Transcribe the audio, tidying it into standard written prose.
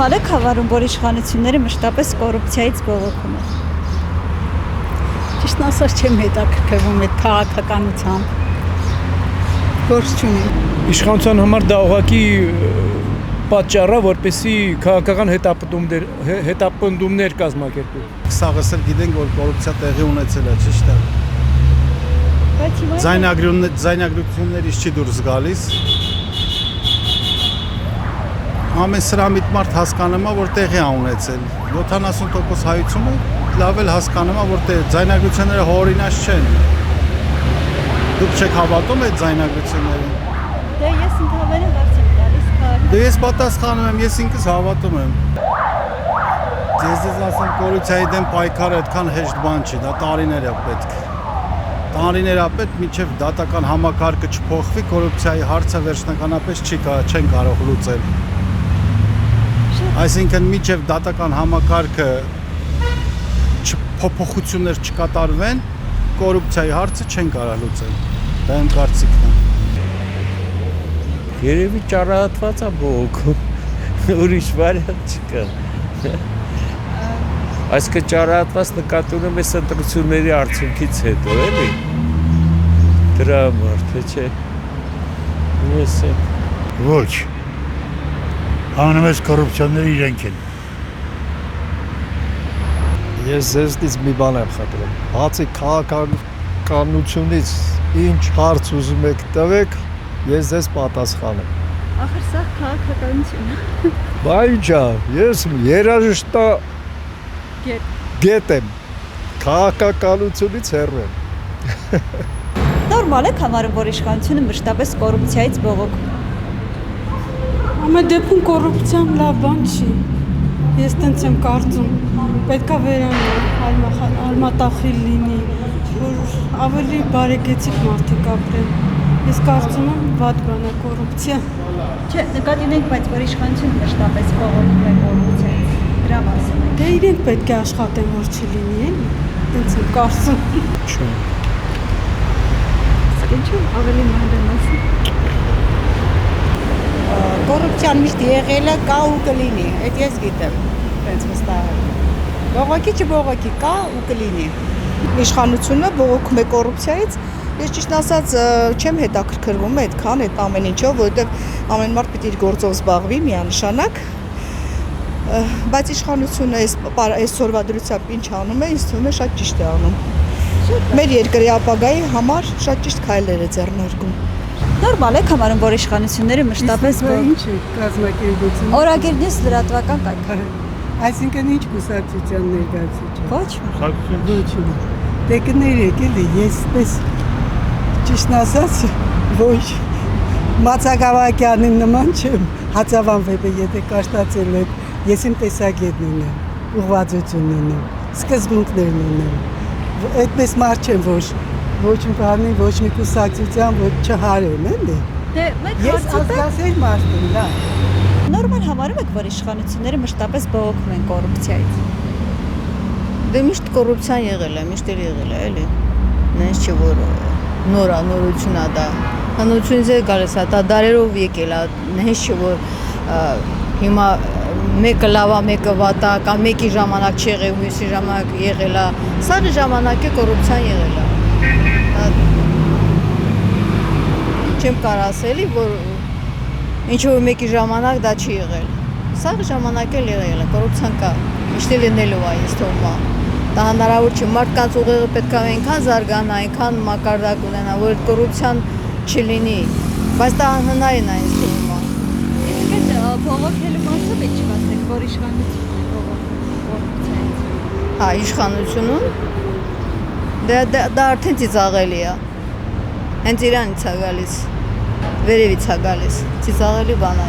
Նորմալ է խավարում, որ իշխանությունները մշտապես կոռուպցիայից բողոքում են։ Ճիշտն ասած չեմ հետաքրքրվում այդ քաղաքականությամբ։ Գործ չունի։ Իշխանության համար դա ուղղակի պատճառ է, որպեսզի քաղաքական հետապնդումներ կազմակերպվի։ Սաղս էլ գիտենք, որ կոռուպցիա տեղի ունեցել է, ճիշտ է։ Բայց հիմա Ձայնագրություններից չի դուրս գալիս։ Ամեն սրամիտ մարդ հասկանում է, որ տեղի է ունեցել։ 70% հայությունը լավ էլ հասկանում է, որ ձայնագրությունները հորինած չեն։ Դուք չեք հավատում այդ ձայնագրություններին։ դե ես ընդհանրապես հարց եմ տալիս քաղաքի։ Դե ես պատասխանում եմ, ես ինքս հավատում եմ։ Ես ասեմ, կոռուպցիայի դեմ պայքարը այդքան հեշտ բան չի, դա տարիներ է պետք։ Տարիներ է պետք, մինչև դատական համակարգը չփոխվի, կոռուպցիայի հարցը վերջնականապես չեն կարող լուծել։ Այսինքն մինչև դատական համակարգը փոփոխություններ չկատարվեն, կոռուպցիայի հարցը չեն կարող լուծել։ Դա իմ կարծիքն է։ Երևի ճարահատված է բողոքում, ուրիշ վարիանտ չկա։ Այսինքն ճարահատված նկատի ունեմ այս ընտրությունների արդյունքից հետո, էլի։ Դրա համար, թե չէ։ Ես եմ։ Ոչ։ Անմեծ կոռուպցիաները իրենք են։ Ես ձեզնից մի բան եմ խնդրում։ Բացի քաղաքականությունից ինչ հարց ուզում եք տվեք, ես ձեզ պատասխանեմ։ Ախր սա քաղաքականություն է։ Բա ինչա, ես երաժշտա գետ եմ, քաղաքականությունից հեռու եմ։ Նորմալ է խավարում, որ իշխանությունը մշտապես կոռուպցիայից բողոքում։ Ամեն դեպքում կոռուպցիան լավ բան չի։ Ես տենց եմ կարծում, պետքա վերանալ, ալմատախիլ լինի, որ ավելի բարեկեցիկ մարդիկ ապրեն։ Ես կարծում եմ վատ բան է կոռուպցիա։ Չէ, նկատի ունենք, բայց որ իշխանությունը մշտապես բողոքում է կոռուպցիայից։ Դրա մասին է։ Դե իրենք պետք է աշխատեն, որ չլինի, էլի։ Տենց եմ կարծում։ Չէ։ Ինչու ավելի մանրամասն։ Կոռուպցիան միշտ եղել է, կա ու կլինի, այդ ես գիտեմ, տենց վստահ եմ։ Բողոքի չբողոքի, կա ու կլինի։ Իշխանությունը բողոքում է կոռուպցիայից, ես ճիշտ ասած չեմ հետաքրքրվում այդքան այդ ամեն ինչով, որովհետև ամեն մարդ պիտի իր գործով զբաղվի միանշանակ, բայց իշխանությունը այսօրվա դրությամբ ինչ անում է, ինձ թվում է շատ ճիշտ է անում։ Մեր երկրի ապագայի համար շատ ճիշտ քայլեր է ձեռնարկում։ Նորմալ է խավարում, որ իշխանությունները մշտապես Ինչ է կազմակերպություն։ Օրագիրնից լրատվական կայքար։ Այսինքն ինչ կուսակցության ներկայացուցիչ։ Ոչ։ Ոչ։ Դե կներեք էլի, ես պես ճիշտն ասած ոչ Մացագավակյանին նման չեմ, Հացավան վեպը եթե կաշտացել եք, ես իմ տեսակետն ունեմ, ուղղվածություն ունեմ, սկզբունքներն ունեմ, այդպես մարդ չեմ, ոչ մի բանի, ոչ մի կուսակցության, ոչ չհարեմ, էլի։ Դե մեկ Ես ազգասեր մարդ եմ, դա։ նորմալ համարում եք, որ իշխանությունները մշտապես բողոքում են կոռուպցիայից։ Դե միշտ կոռուպցիան եղել է, միշտ եղել է, էլի։ Նենց չէ որ նորություն է դա։ Հանրությունից է գալիս, դա դարերով եկել է, նենց չէ որ հիմա մեկը լավ է, մեկը վատ է, կամ մեկի ժամանակ չեղել, մյուսի ժամանակ եղել է։ Սաղի ժամանակ է կոռուպցիան եղել է։ Չեմ կարող ասելի, որ ինչ-որ մեկի ժամանակ դա չի եղել։ Սաղի ժամանակ էլ եղել է, կոռուպցիան կա, միշտ լինելու է, ես թվում է։ Դա հնարավոր չի, մարդկանց ուղեղը պետք է այնքան զարգանա, այնքան մակարդակ ունենա, որ այդ կոռուպցիան չլինի, բայց դա անհնարին է, ես թվում է։ Իսկ այդ բողոքելու մասով է չկասեք, որ իշխանությունն է բողոքում կոռուպցիայից։ Հա, իշխանությունում դա արդեն ծիծաղելի է։ Հենց իրանից է գալիս, վերևից է գալիս, ծիծաղելի բան է։